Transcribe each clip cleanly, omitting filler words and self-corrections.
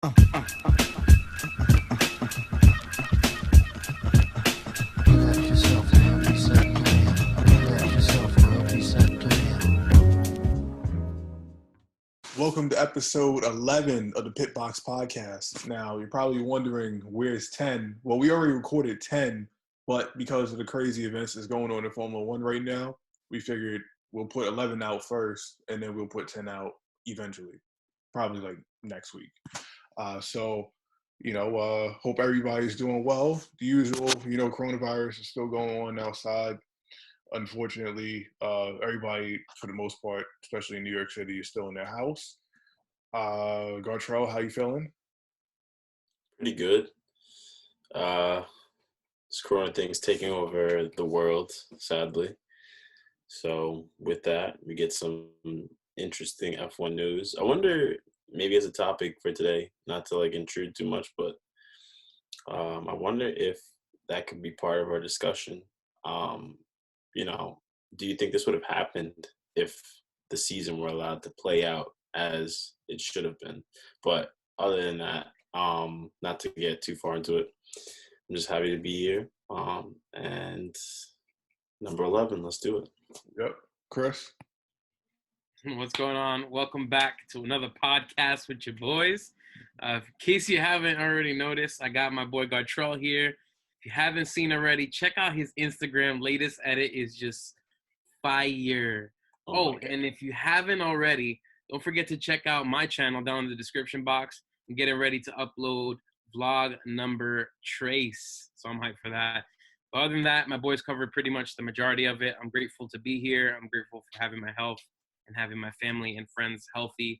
Welcome to episode 11 of the Pitbox Podcast. Now, you're probably wondering, where's 10? Well, we already recorded 10, but because of the crazy events that's going on in Formula One right now, we figured we'll put 11 out first, and then we'll put 10 out eventually, probably like next week. Hope everybody's doing well. The usual, coronavirus is still going on outside. Unfortunately, everybody, for the most part, especially in New York City, is still in their house. Gartrell, how you feeling? Pretty good. This corona thing's taking over the world, sadly. So with that, we get some interesting F1 news. I wonder, maybe as a topic for today, not to intrude too much, but I wonder if that could be part of our discussion. Do you think this would have happened if the season were allowed to play out as it should have been? But other than that, not to get too far into it, I'm just happy to be here. And number 11, let's do it. Yep. Chris? What's going on? Welcome back to another podcast with your boys. In case you haven't already noticed, I got my boy Gartrell here. If you haven't seen already, check out his Instagram. Latest edit is just fire. And if you haven't already, don't forget to check out my channel down in the description box. I'm getting ready to upload vlog number trace. So I'm hyped for that. But other than that, my boys covered pretty much the majority of it. I'm grateful to be here. I'm grateful for having my health and having my family and friends healthy.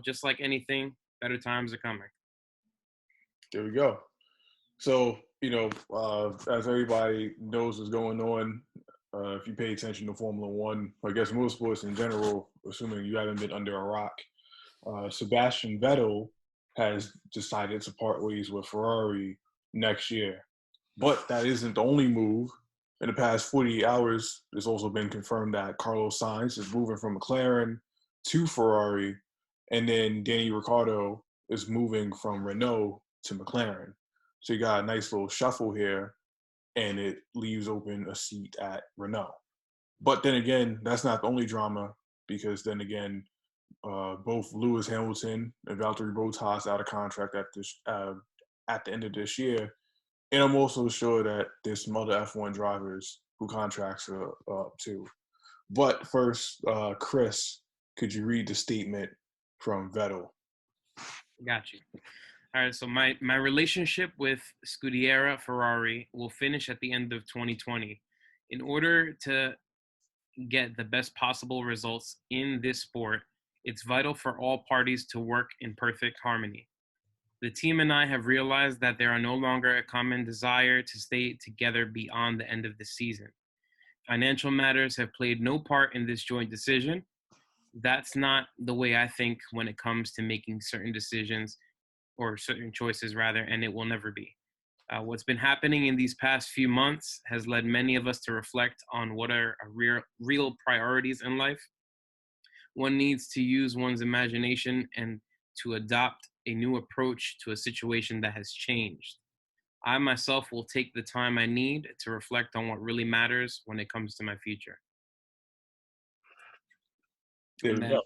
Just like anything, better times are coming. There we go. So, as everybody knows what's going on, if you pay attention to Formula One, I guess motorsports in general, assuming you haven't been under a rock, Sebastian Vettel has decided to part ways with Ferrari next year. But that isn't the only move. In the past 48 hours, it's also been confirmed that Carlos Sainz is moving from McLaren to Ferrari, and then Danny Ricciardo is moving from Renault to McLaren. So you got a nice little shuffle here, and it leaves open a seat at Renault. But then again, that's not the only drama, because then again, both Lewis Hamilton and Valtteri Bottas out of contract at the end of this year. And I'm also sure that there's some other F1 drivers who contracts are up too. But first, Chris, could you read the statement from Vettel? Got you. All right, so my relationship with Scuderia Ferrari will finish at the end of 2020. In order to get the best possible results in this sport, it's vital for all parties to work in perfect harmony. The team and I have realized that there are no longer a common desire to stay together beyond the end of the season. Financial matters have played no part in this joint decision. That's not the way I think when it comes to making certain decisions, or certain choices rather, and it will never be. What's been happening in these past few months has led many of us to reflect on what are real priorities in life. One needs to use one's imagination and to adopt a new approach to a situation that has changed. I myself will take the time I need to reflect on what really matters when it comes to my future. And then,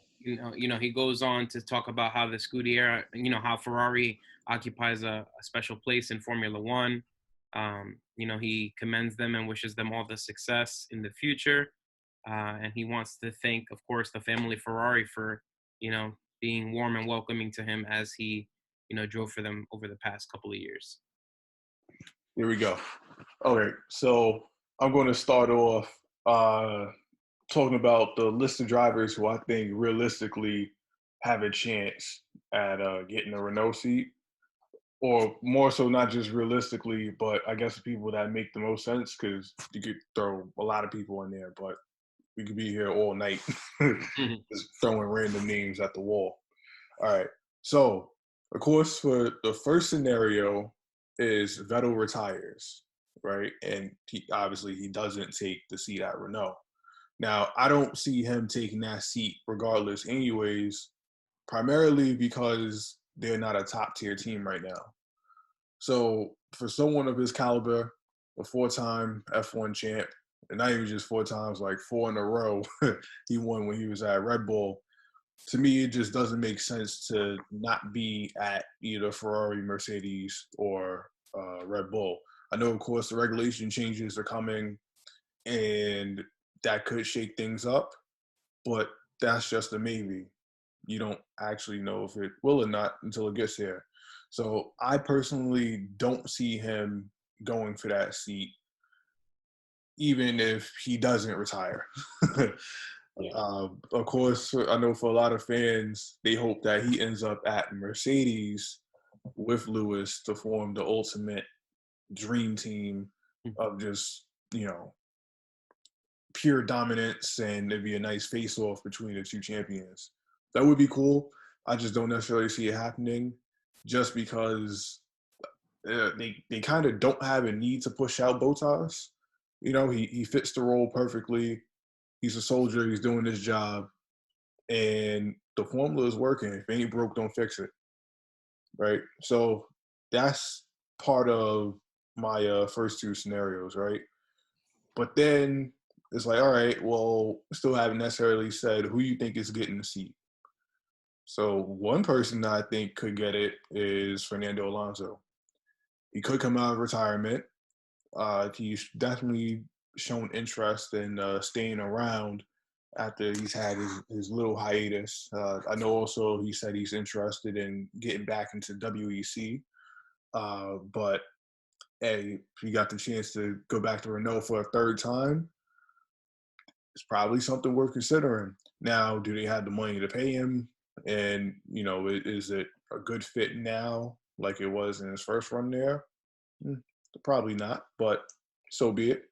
he goes on to talk about how the Scuderia, how Ferrari occupies a special place in Formula One. He commends them and wishes them all the success in the future. And he wants to thank, of course, the family Ferrari for, being warm and welcoming to him as he, drove for them over the past couple of years. Here we go. Okay, so I'm going to start off talking about the list of drivers who I think realistically have a chance at getting a Renault seat, or more so not just realistically, but I guess the people that make the most sense, because you could throw a lot of people in there, but we could be here all night just throwing random names at the wall. All right, so of course, for the first scenario is Vettel retires, right? And he doesn't take the seat at Renault. Now, I don't see him taking that seat regardless anyways, primarily because they're not a top tier team right now. So for someone of his caliber, a 4-time F1 champ, and not even just 4 times, like 4 in a row, he won when he was at Red Bull. To me, it just doesn't make sense to not be at either Ferrari, Mercedes, or Red Bull. I know, of course, the regulation changes are coming, and that could shake things up, but that's just a maybe. You don't actually know if it will or not until it gets here. So I personally don't see him going for that seat, even if he doesn't retire. Yeah. Of course, I know for a lot of fans, they hope that he ends up at Mercedes with Lewis to form the ultimate dream team of just, pure dominance, and it'd be a nice face-off between the two champions. That would be cool. I just don't necessarily see it happening just because they kind of don't have a need to push out Bottas. He fits the role perfectly. He's a soldier. He's doing his job. And the formula is working. If it ain't broke, don't fix it. Right? So that's part of my first two scenarios, right? But then it's like, all right, well, still haven't necessarily said who you think is getting the seat. So one person that I think could get it is Fernando Alonso. He could come out of retirement. He's definitely shown interest in staying around after he's had his little hiatus. I know also he said he's interested in getting back into WEC. But hey, if he got the chance to go back to Renault for a third time, it's probably something worth considering. Now, do they have the money to pay him? And, is it a good fit now like it was in his first run there? Probably not, but so be it.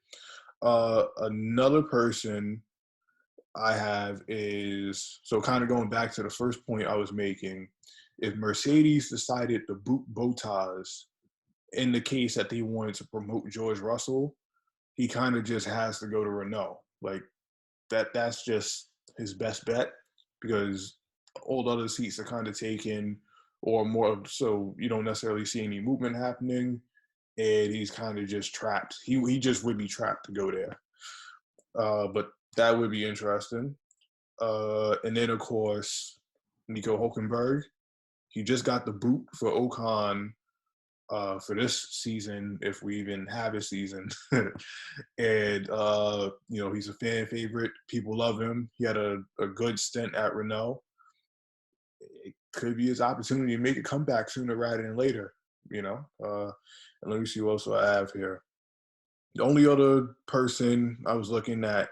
Another person I have is, so kind of going back to the first point I was making, if Mercedes decided to boot Bottas in the case that they wanted to promote George Russell, he kind of just has to go to Renault. Like, that's just his best bet because all the other seats are kind of taken, or more so you don't necessarily see any movement happening, and he's kind of just trapped. He just would be trapped to go there. But that would be interesting. And then of course Nico Hulkenberg. He just got the boot for Ocon for this season, if we even have a season. And, he's a fan favorite. People love him. He had a good stint at Renault. It could be his opportunity to make a comeback sooner rather than later, And let me see what else I have here. The only other person I was looking at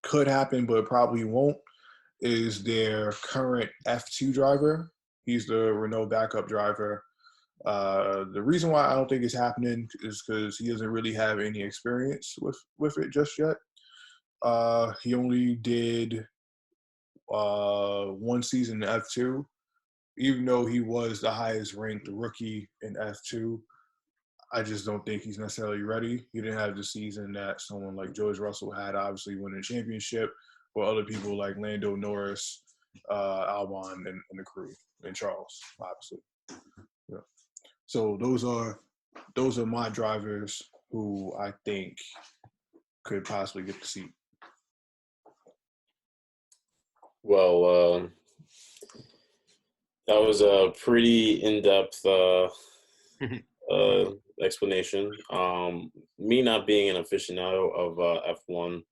could happen, but probably won't, is their current F2 driver. He's the Renault backup driver. The reason why I don't think it's happening is because he doesn't really have any experience with it just yet. He only did one season in F2, even though he was the highest ranked rookie in F2. I just don't think he's necessarily ready. He didn't have the season that someone like George Russell had, obviously winning a championship, or other people like Lando Norris, Albon, and the crew, and Charles, obviously. Yeah. So those are my drivers who I think could possibly get the seat. Well, that was a pretty in-depth explanation. Me not being an aficionado of F1,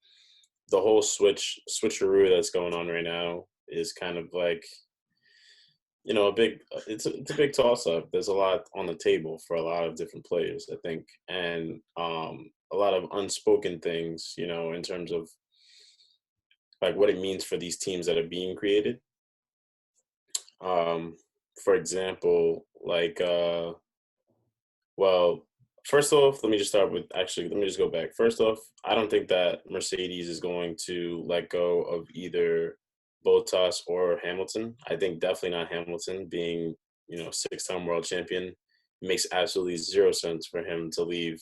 the whole switcheroo that's going on right now is kind of like, it's a big toss up. There's a lot on the table for a lot of different players, I think, and a lot of unspoken things, in terms of like what it means for these teams that are being created. For example, like, first off, let me just go back. First off, I don't think that Mercedes is going to let go of either Bottas or Hamilton. I think definitely not Hamilton, being, 6-time world champion. It makes absolutely zero sense for him to leave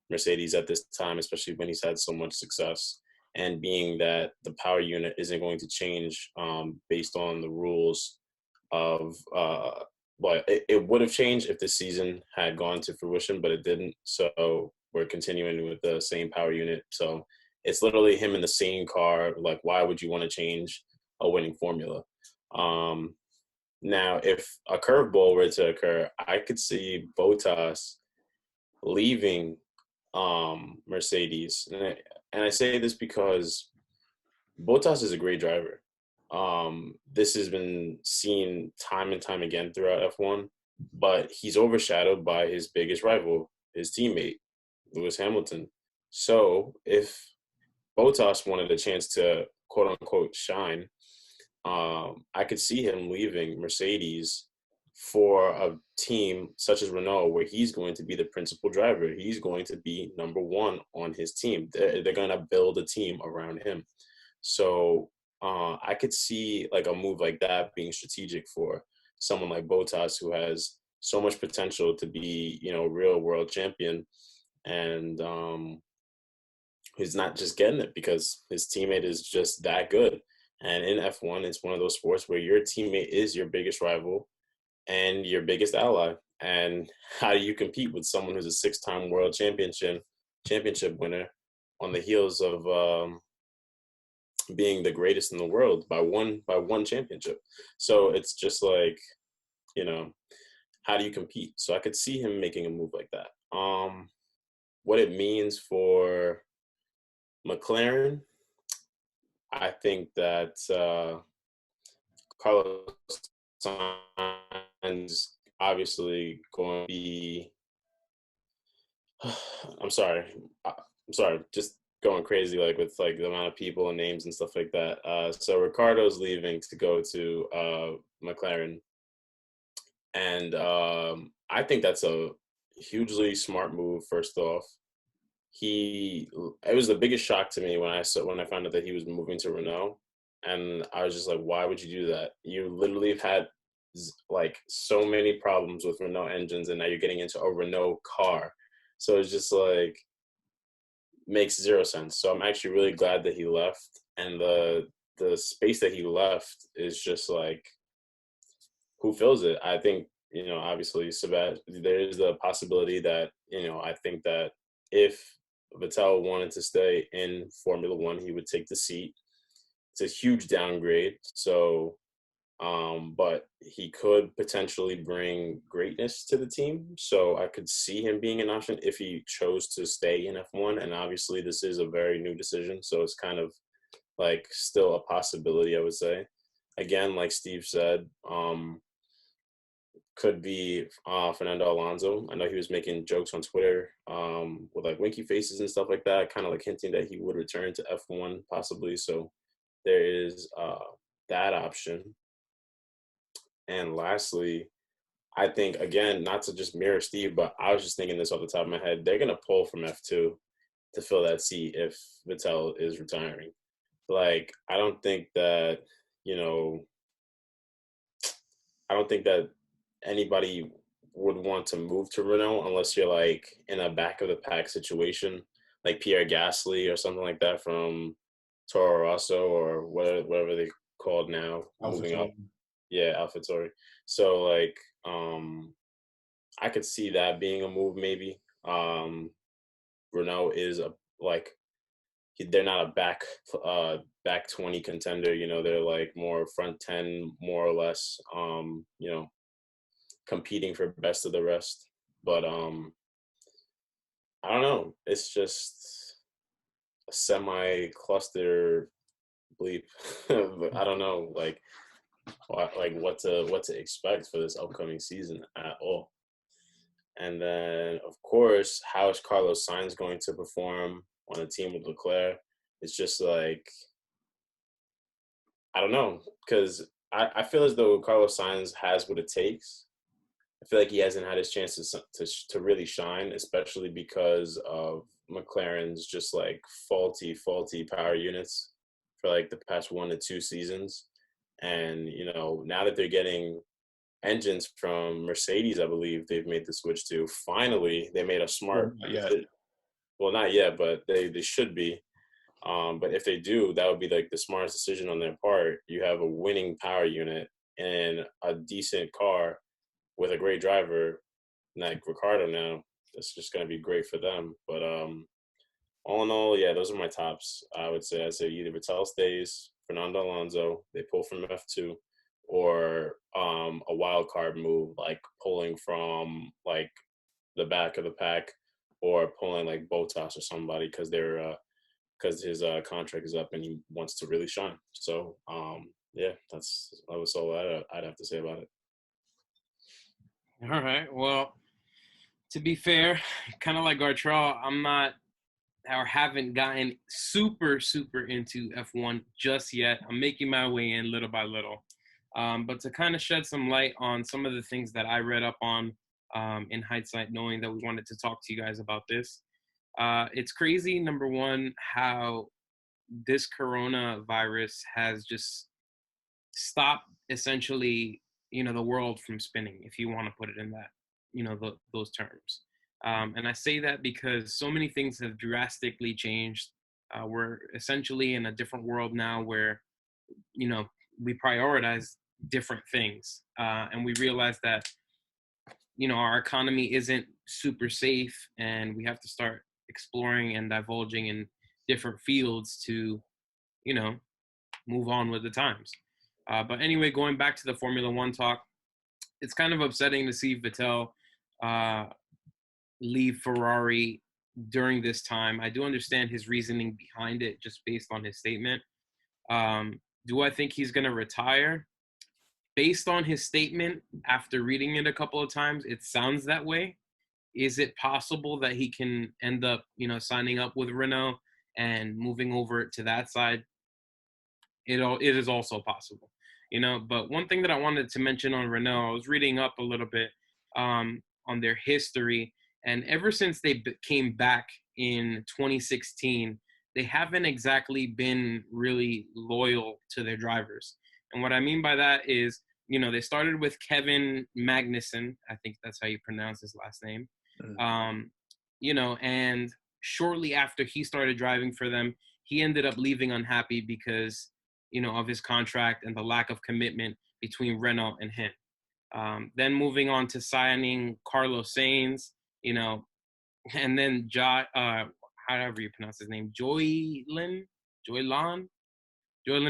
Mercedes at this time, especially when he's had so much success. And being that the power unit isn't going to change based on the rules of well, it would have changed if this season had gone to fruition, but it didn't. So we're continuing with the same power unit. So it's literally him in the same car. Like, why would you want to change a winning formula? Now, if a curveball were to occur, I could see Bottas leaving Mercedes, and I say this because Bottas is a great driver. This has been seen time and time again throughout F1, but he's overshadowed by his biggest rival, his teammate, Lewis Hamilton. So if Bottas wanted a chance to quote unquote shine, I could see him leaving Mercedes for a team such as Renault, where he's going to be the principal driver. He's going to be number one on his team. They're going to build a team around him. So I could see like a move like that being strategic for someone like Bottas, who has so much potential to be, real world champion. And he's not just getting it because his teammate is just that good. And in F1, it's one of those sports where your teammate is your biggest rival and your biggest ally. And how do you compete with someone who's a 6-time world championship winner on the heels of being the greatest in the world by one championship? So it's just like, how do you compete? So I could see him making a move like that. What it means for McLaren, I think that Carlos Sainz obviously going to be. I'm sorry, just going crazy like with like the amount of people and names and stuff like that. So Ricardo's leaving to go to McLaren, and I think that's a hugely smart move. First off, it was the biggest shock to me when I found out that he was moving to Renault, and I was just like, why would you do that? You literally have had like so many problems with Renault engines, and now you're getting into a Renault car. So it's just like makes zero sense. So I'm actually really glad that he left, and the space that he left is just like, who fills it? I think, obviously there is the possibility that, I think that if Vettel wanted to stay in Formula One, he would take the seat. It's a huge downgrade. So, but he could potentially bring greatness to the team. So I could see him being an option if he chose to stay in F1. And obviously this is a very new decision. So it's kind of like still a possibility, I would say. Again, like Steve said, could be Fernando Alonso. I know he was making jokes on Twitter with like winky faces and stuff like that, kind of like hinting that he would return to F1 possibly. So there is that option. And lastly, I think, again, not to just mirror Steve, but I was just thinking this off the top of my head, they're going to pull from F2 to fill that seat if Vettel is retiring. Like, I don't think that anybody would want to move to Renault unless you're like in a back of the pack situation, like Pierre Gasly or something like that from Toro Rosso or whatever they called now, moving up. Yeah, AlphaTauri. So like, I could see that being a move maybe. Renault is they're not a back 20 contender. They're like more front 10, more or less. Competing for best of the rest. But I don't know. It's just a semi-cluster bleep. I don't know, like what to expect for this upcoming season at all. And then, of course, how is Carlos Sainz going to perform on a team with Leclerc? It's just like, I don't know, because I feel as though Carlos Sainz has what it takes. I feel like he hasn't had his chances to really shine, especially because of McLaren's just like faulty power units for like the past 1 to 2 seasons. And, now that they're getting engines from Mercedes, I believe they've made the switch to. Finally, they made a smart decision. Well, not yet, but they should be. But if they do, that would be like the smartest decision on their part. You have a winning power unit in a decent car with a great driver like Ricardo now, that's just going to be great for them. But all in all, yeah, those are my tops. I'd say either Vettel stays, Fernando Alonso, they pull from F2, or a wild card move like pulling from like the back of the pack, or pulling like Bottas or somebody because his contract is up and he wants to really shine. So yeah, that was all I'd have to say about it. All right. Well, to be fair, kind of like Gartrell, I'm not or haven't gotten super into F1 just yet. I'm making my way in little by little. But to kind of shed some light on some of the things that I read up on in hindsight, knowing that we wanted to talk to you guys about this. It's crazy, number one, how this coronavirus has just stopped essentially, the world from spinning, if you want to put it in that, those terms. And I say that because so many things have drastically changed. We're essentially in a different world now where, we prioritize different things. And we realize that, our economy isn't super safe, and we have to start exploring and divulging in different fields to, move on with the times. But anyway, going back to the Formula One talk, it's kind of upsetting to see Vettel leave Ferrari during this time. I do understand his reasoning behind it, just based on his statement. Do I think he's going to retire? Based on his statement, after reading it a couple of times, it sounds that way. Is it possible that he can end up, signing up with Renault and moving over to that side? It is also possible, But one thing that I wanted to mention on Renault, I was reading up a little bit on their history, and ever since they came back in 2016, they haven't exactly been really loyal to their drivers. And what I mean by that is, they started with Kevin Magnussen. I think that's how you pronounce his last name. And shortly after he started driving for them, he ended up leaving unhappy because, of his contract and the lack of commitment between Renault and him. Then moving on to signing Carlos Sainz, and then however you pronounce his name, Joylan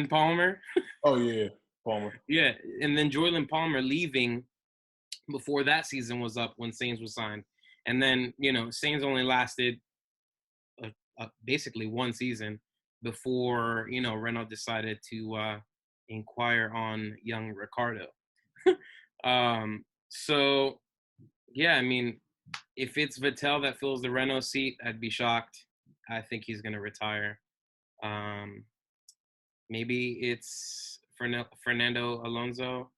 Palmer. Oh yeah, Palmer. Yeah, and then Joylan Palmer leaving before that season was up when Sainz was signed. And then, Sainz only lasted basically one season before, Renault decided to inquire on young Ricardo. So, yeah, I mean, if it's Vettel that fills the Renault seat, I'd be shocked. I think he's going to retire. Maybe it's Fernando Alonso.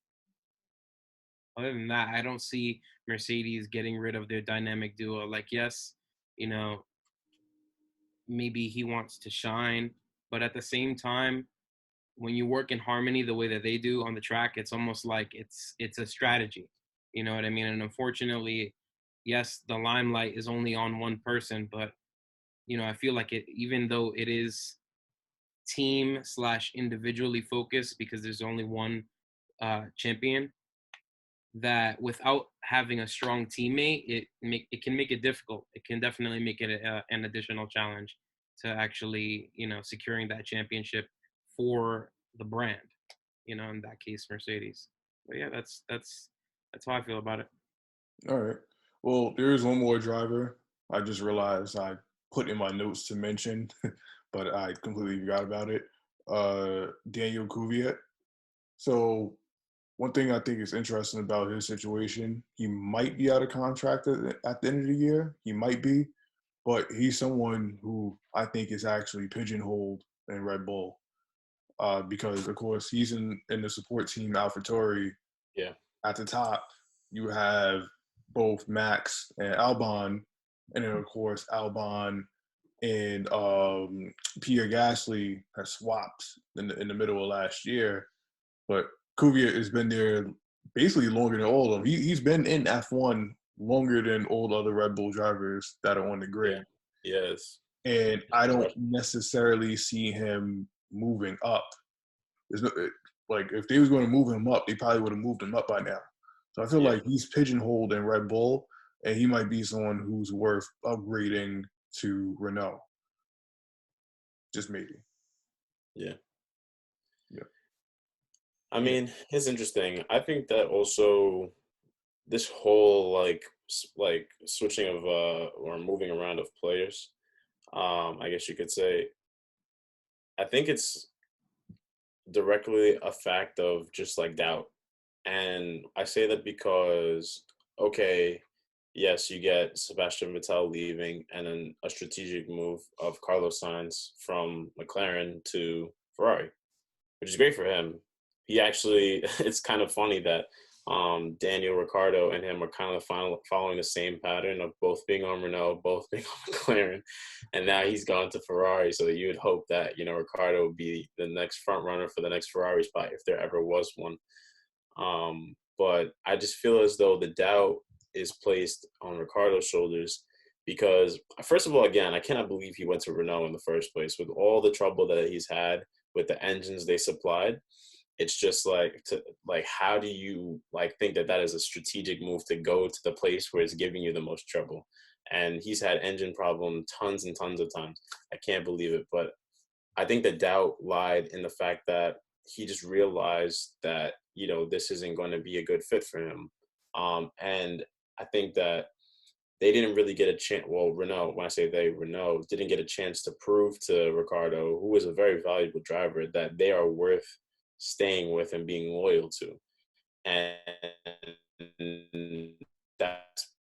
Other than that, I don't see Mercedes getting rid of their dynamic duo. Like, yes, maybe he wants to shine, but at the same time, when you work in harmony the way that they do on the track, it's almost like it's a strategy. You know what I mean? And unfortunately, yes, the limelight is only on one person, but I feel like even though it is team / individually focused, because there's only one champion, that without having a strong teammate, it can make it difficult. It can definitely make it an additional challenge to actually, securing that championship for the brand, in that case, Mercedes. But yeah, that's how I feel about it. All right. Well, there is one more driver I just realized I put in my notes to mention, but I completely forgot about it. Daniel Kvyat. So one thing I think is interesting about his situation, he might be out of contract at the end of the year. He might be, but he's someone who I think is actually pigeonholed in Red Bull because, of course, he's in the support team, AlphaTauri. Yeah. At the top, you have both Max and Albon, and then, of course, Albon and Pierre Gasly have swapped in the middle of last year. But Kvyat has been there basically longer than all of them. He's been in F1 longer than all the other Red Bull drivers that are on the grid. Yeah. Yes. And I don't necessarily see him moving up. Like if they was going to move him up, they probably would have moved him up by now. So I feel Yeah. like he's pigeonholed in Red Bull, and he might be someone who's worth upgrading to Renault. Just maybe. Yeah. Yeah. I mean, it's interesting. I think that also this whole like switching of or moving around of players, I guess you could say, I think it's directly a fact of just like doubt. And I say that because, okay, yes, you get Sebastian Vettel leaving and then a strategic move of Carlos Sainz from McLaren to Ferrari, which is great for him. He actually, it's kind of funny that Daniel Ricciardo and him are kind of following the same pattern of both being on Renault, both being on McLaren, and now he's gone to Ferrari. So you would hope that, you know, Ricciardo would be the next front runner for the next Ferrari spot if there ever was one. But I just feel as though the doubt is placed on Ricciardo's shoulders because, first of all, again, I cannot believe he went to Renault in the first place with all the trouble that he's had with the engines they supplied. It's just like how do you like think that that is a strategic move to go to the place where it's giving you the most trouble? And he's had engine problem tons and tons of times. I can't believe it, but I think the doubt lied in the fact that he just realized that, you know, this isn't going to be a good fit for him. And I think that they didn't really get a chance. Well, Renault, when I say they, Renault didn't get a chance to prove to Ricardo, who is a very valuable driver, that they are worth staying with and being loyal to. And that's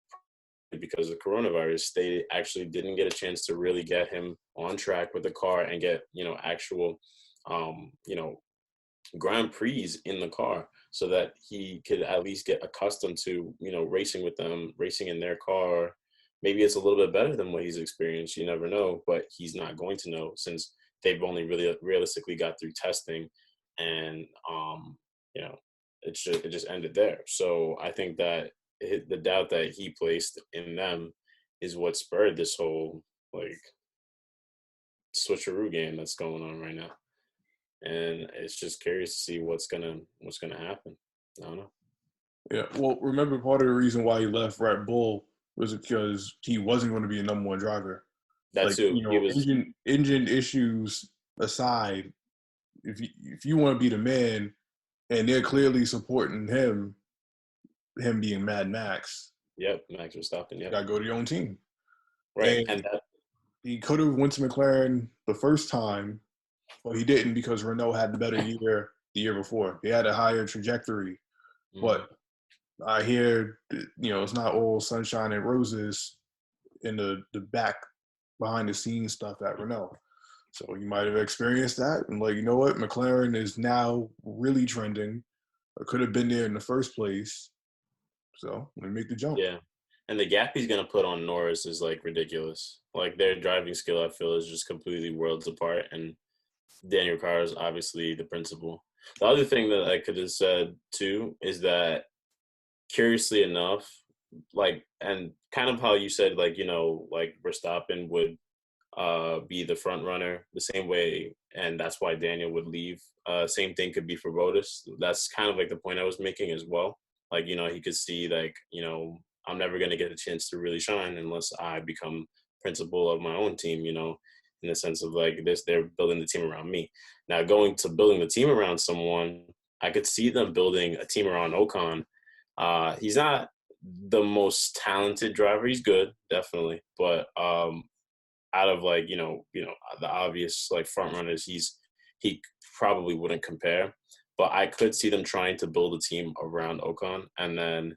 because of coronavirus. They actually didn't get a chance to really get him on track with the car and get, you know, actual, you know, Grand Prix in the car so that he could at least get accustomed to, you know, racing with them, racing in their car. Maybe it's a little bit better than what he's experienced. You never know, but he's not going to know since they've only really realistically got through testing and, you know, it just ended there. So I think that the doubt that he placed in them is what spurred this whole like switcheroo game that's going on right now. And it's just curious to see what's gonna happen. I don't know. Yeah. Well, remember part of the reason why he left Red Bull was because he wasn't going to be a number one driver. That Like, too. you He know, was engine issues aside, if you want to be the man, and they're clearly supporting him being Mad Max, yep, Max Verstappen, you yep. gotta go to your own team. Right. And And that he could have went to McLaren the first time, but he didn't because Renault had the better year the year before. They had a higher trajectory. But I hear, you know, it's not all sunshine and roses in the back behind the scenes stuff at Renault. So you might have experienced that. And like, you know what? McLaren is now really trending. Or could have been there in the first place. So let me make the jump. yeah. And the gap he's gonna put on Norris is like ridiculous. Like their driving skill I feel is just completely worlds apart and Daniel Ricciardo is obviously the principal. The other thing that I could have said too is that curiously enough, like and kind of how you said, like, you know, like Verstappen would be the front runner the same way, and that's why Daniel would leave. Same thing could be for Bottas. That's kind of like the point I was making as well. Like, you know, he could see like, you know, I'm never gonna get a chance to really shine unless I become principal of my own team, you know, in the sense of like this, they're building the team around me. Now going to building the team around someone, I could see them building a team around Ocon. He's not the most talented driver. He's good, definitely, but out of like the obvious like front runners, he probably wouldn't compare. But I could see them trying to build a team around Ocon and then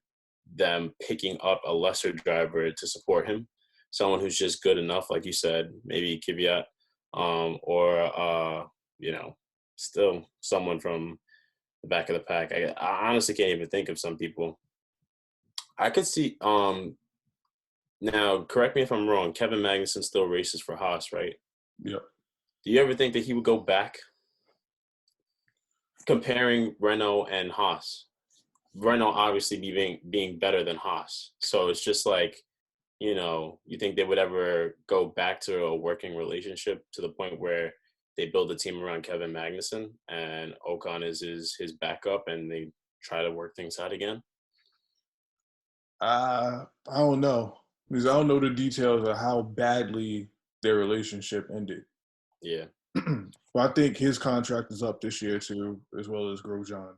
them picking up a lesser driver to support him, someone who's just good enough, like you said, maybe Kvyat, or you know, still someone from the back of the pack. I honestly can't even think of some people. I could see now, correct me if I'm wrong, Kevin Magnussen still races for Haas, right? Yep. Do you ever think that he would go back comparing Renault and Haas? Renault obviously being better than Haas. So it's just like, you know, you think they would ever go back to a working relationship to the point where they build a team around Kevin Magnussen, and Ocon is his backup, and they try to work things out again? I don't know because I don't know the details of how badly their relationship ended. Yeah. But I think his contract is up this year too, as well as Grosjean.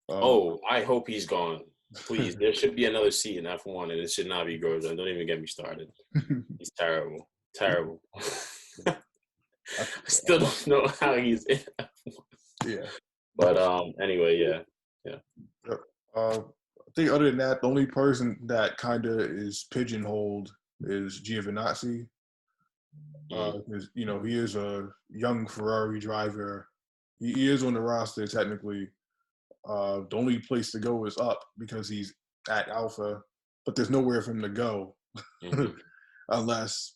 Oh, I hope he's gone. Please, there should be another seat in F1, and it should not be Grosjean. Don't even get me started. He's terrible. Terrible. I still don't know how he's in F1. Yeah. But anyway, yeah. I think other than that, the only person that kind of is pigeonholed is Giovinazzi. Because, you know, he is a young Ferrari driver. He is on the roster technically. The only place to go is up because he's at Alpha, but there's nowhere for him to go unless,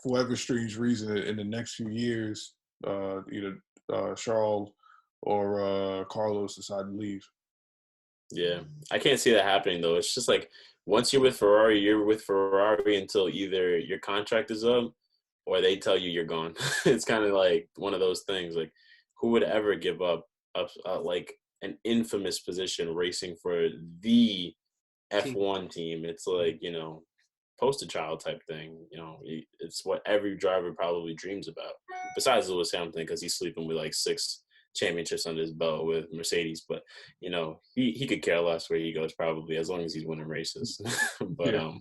for whatever strange reason, in the next few years, either Charles or Carlos decide to leave. Yeah, I can't see that happening though. It's just like once you're with Ferrari until either your contract is up or they tell you you're gone. It's kind of like one of those things. Like, who would ever give up like an infamous position racing for the F1 team? It's like, you know, poster child type thing. You know, it's what every driver probably dreams about. Besides Lewis Hamilton, because he's sleeping with like 6 championships under his belt with Mercedes, but you know, he could care less where he goes probably as long as he's winning races. But you know,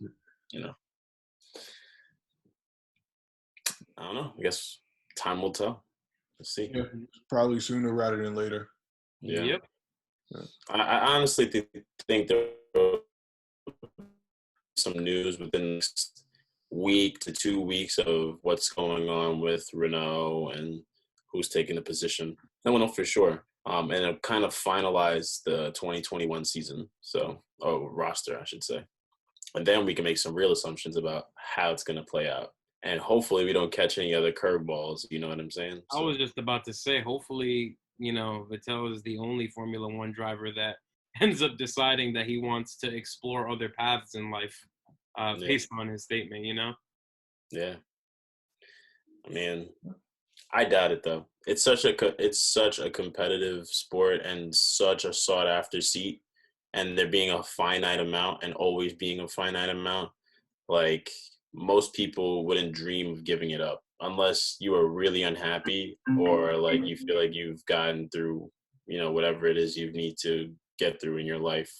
I don't know. I guess time will tell. We'll see. Yeah, probably sooner rather than later. Yeah. Yep. I honestly think there will be some news within the next week to 2 weeks of what's going on with Renault and who's taking the position. No one know for sure. And it'll kind of finalize the 2021 season. So, roster, I should say. And then we can make some real assumptions about how it's going to play out. And hopefully we don't catch any other curveballs. You know what I'm saying? I was just about to say, hopefully, you know, Vettel is the only Formula One driver that ends up deciding that he wants to explore other paths in life based on his statement, you know? Yeah. I mean, I doubt it though. It's such a competitive sport and such a sought after seat, and there being a finite amount and always being a finite amount. Like, most people wouldn't dream of giving it up unless you are really unhappy or like you feel like you've gotten through, you know, whatever it is you need to get through in your life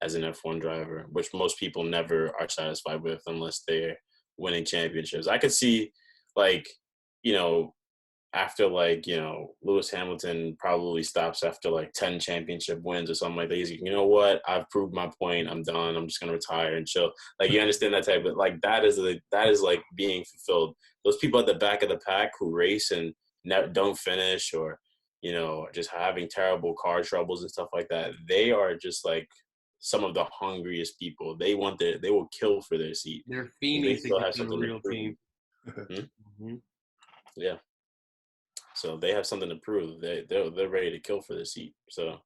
as an F1 driver, which most people never are satisfied with unless they're winning championships. I could see, like, you know, after like, you know, Lewis Hamilton probably stops after like 10 championship wins or something like that. He's like, you know what? I've proved my point. I'm done. I'm just gonna retire and chill. Like, you understand that type of, like, that is like being fulfilled. Those people at the back of the pack who race and don't finish, or, you know, just having terrible car troubles and stuff like that, they are just like some of the hungriest people. They will kill for their seat. They're They fiending to still get have to the something to real prove. team. Hmm? Yeah. So they have something to prove. They're ready to kill for their seat. So,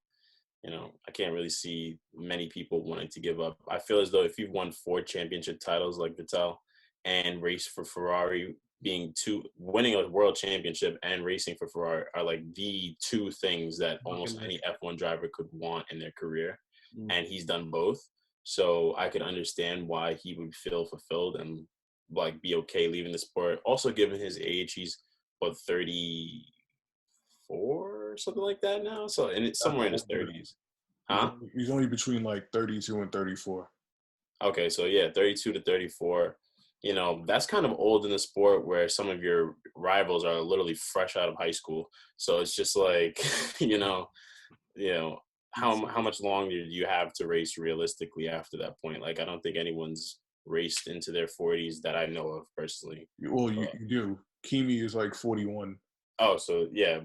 you know, I can't really see many people wanting to give up. I feel as though if you've won 4 championship titles like Vettel and race for Ferrari, winning a world championship and racing for Ferrari are like the 2 things that almost any F1 driver could want in their career. And he's done both. So I could understand why he would feel fulfilled and like be okay leaving the sport. Also, given his age, he's 34 or something like that now. So, and it's somewhere in his 30s. Huh? He's only between like 32 and 34. Okay, so yeah, 32 to 34. You know, that's kind of old in the sport where some of your rivals are literally fresh out of high school. So it's just like, you know, how much longer do you have to race realistically after that point? Like, I don't think anyone's raced into their 40s that I know of personally. Well, you do. Kimi is like 41. Oh, so yeah,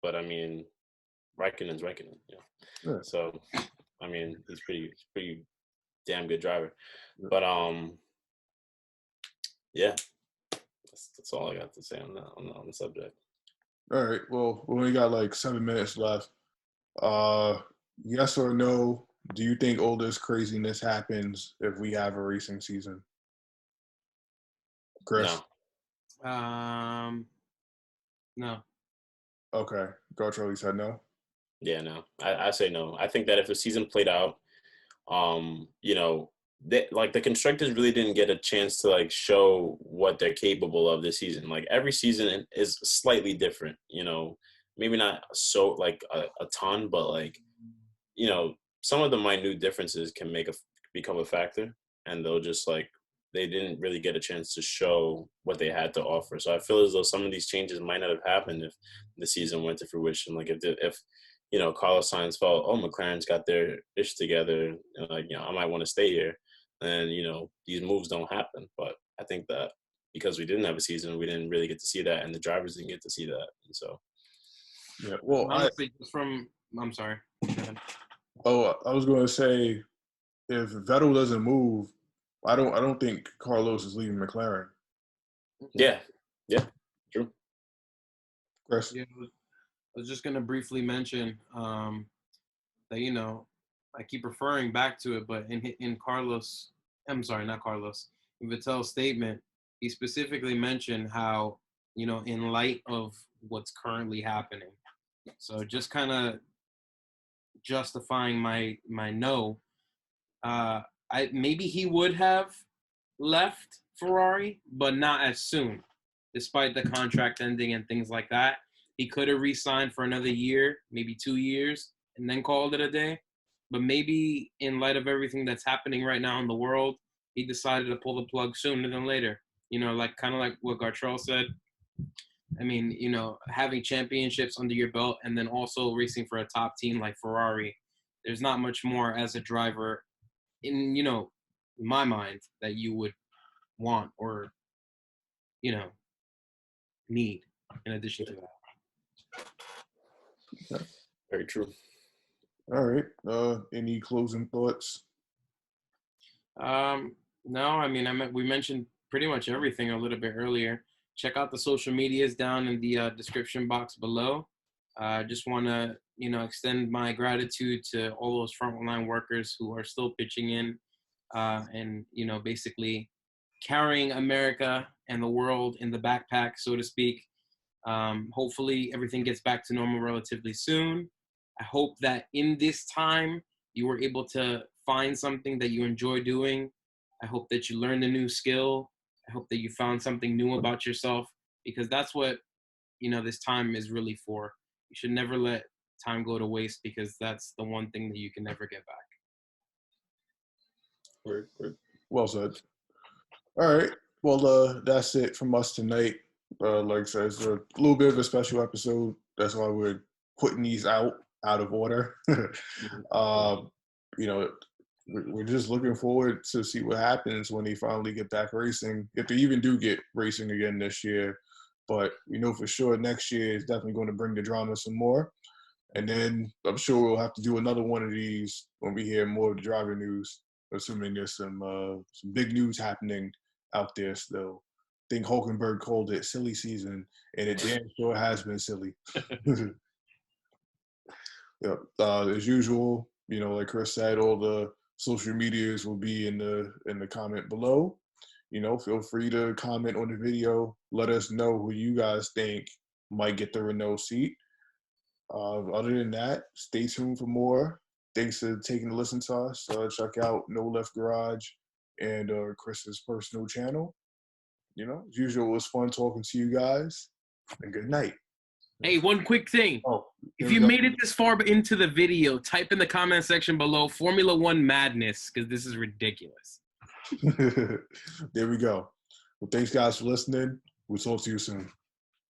but I mean, Raikkonen's Raikkonen. Yeah. So, I mean, he's pretty damn good driver. But yeah, that's all I got to say on the subject. All right. Well, we only got like 7 minutes left. Yes or no? Do you think all this craziness happens if we have a racing season? Chris? No. No. Okay, Gartrell said no. Yeah, no, I say no. I think that if the season played out, you know, like the constructors really didn't get a chance to like show what they're capable of this season. Like every season is slightly different, you know, maybe not so like a ton, but like, you know, some of the minute differences can become a factor, and they'll just like they didn't really get a chance to show what they had to offer. So I feel as though some of these changes might not have happened if the season went to fruition. Like if you know, Carlos Sainz felt, oh, McLaren's got their ish together, and like, you know, I might want to stay here, then you know these moves don't happen. But I think that because we didn't have a season, we didn't really get to see that, and the drivers didn't get to see that, and so. Yeah. Well, Honestly, I'm sorry. I was going to say, if Vettel doesn't move, I don't think Carlos is leaving McLaren. Yeah. True. Chris? Yeah, I was just gonna briefly mention that, you know, I keep referring back to it, but in Carlos, I'm sorry, not Carlos, in Vettel's statement, he specifically mentioned how, you know, in light of what's currently happening, so just kind of justifying my no. I maybe he would have left Ferrari, but not as soon, despite the contract ending and things like that. He could have re-signed for another year, maybe 2 years, and then called it a day. But maybe in light of everything that's happening right now in the world, he decided to pull the plug sooner than later. You know, like kind of like what Gartrell said. I mean, you know, having championships under your belt and then also racing for a top team like Ferrari, there's not much more as a driver in, you know, my mind that you would want or, you know, need in addition to that. Very true. All right. Any closing thoughts? No, I mean, we mentioned pretty much everything a little bit earlier. Check out the social medias down in the description box below. I just want to, you know, extend my gratitude to all those frontline workers who are still pitching in and, you know, basically carrying America and the world in the backpack, so to speak. Hopefully everything gets back to normal relatively soon. I hope that in this time you were able to find something that you enjoy doing. I hope that you learned a new skill. I hope that you found something new about yourself, because that's what, you know, this time is really for. You should never let time go to waste, because that's the one thing that you can never get back. Great. Well said. All right. Well, that's it from us tonight. Like I said, it's a little bit of a special episode. That's why we're putting these out of order. You know, we're just looking forward to see what happens when they finally get back racing, if they even do get racing again this year. But we know for sure next year is definitely going to bring the drama some more. And then I'm sure we'll have to do another one of these when we hear more of the driver news, assuming there's some big news happening out there still. I think Hulkenberg called it silly season, and it damn sure has been silly. Yep. As usual, you know, like Chris said, all the social medias will be in the comment below. You know, feel free to comment on the video. Let us know who you guys think might get the Renault seat. Other than that, stay tuned for more. Thanks for taking a listen to us. Check out No Left Garage and Chris's personal channel. You know, as usual, it was fun talking to you guys. And good night. Hey, one quick thing. Oh, if you made it this far into the video, type in the comment section below Formula One madness, because this is ridiculous. There we go. Well, thanks guys for listening. We'll talk to you soon.